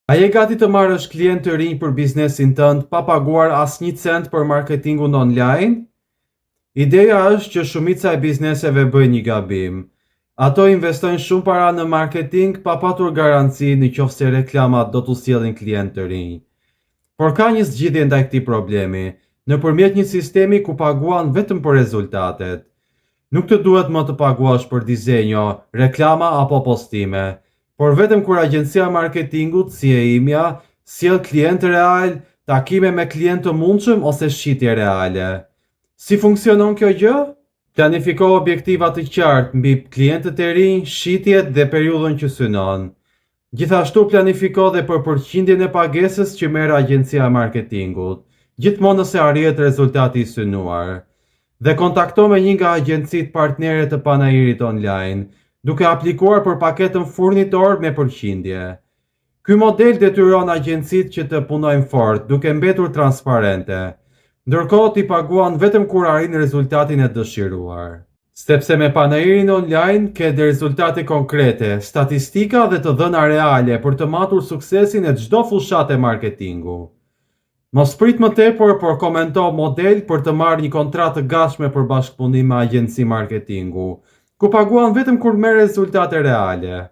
A je gati të marrësh klient të rinj për biznesin tënd pa paguar asnjë cent për marketingun online? Ideja është që shumica e bizneseve bëjnë një gabim. Ato investojnë shumë para në marketing pa patur garanci nëse reklamat do t'u sjellin klient të rinj. Por ka një zgjidhje ndaj këtij problemi, nëpërmjet një sistemi ku paguan vetëm për rezultatet. Nuk të duhet më të paguash për dizenjo, reklama apo postime, por vetëm kur agjencia marketingut, si e imja, sjell klient real, takime me klient të mundshëm ose shitje reale. Si funksionon kjo gjë? Planifiko objektiva të qartë mbi klientët e rinj, shitjet dhe periudhën që synon. Gjithashtu planifiko dhe për përqindjen e pagesës që merr agjencia marketingut, gjithmonë nëse arrihet rezultati i synuar. Dhe kontakto me një nga agjencitë partnere të panajirit online, duke aplikuar për paketën furnitor me përqindje. Ky model detyron agjencitë që të punojnë fort, duke mbetur transparente, ndërkohë t'i paguan vetëm kur arrin rezultatin e dëshiruar. Sepse me panajirin online ke dhe rezultate konkrete, statistika dhe të dhëna reale për të matur suksesin e çdo fushate marketingu. Mos prit më tepër, por komento model për të marrë një kontratë të gatshme për bashkëpunim me agjenci marketingu, ku paguan vetëm kur merr rezultate reale.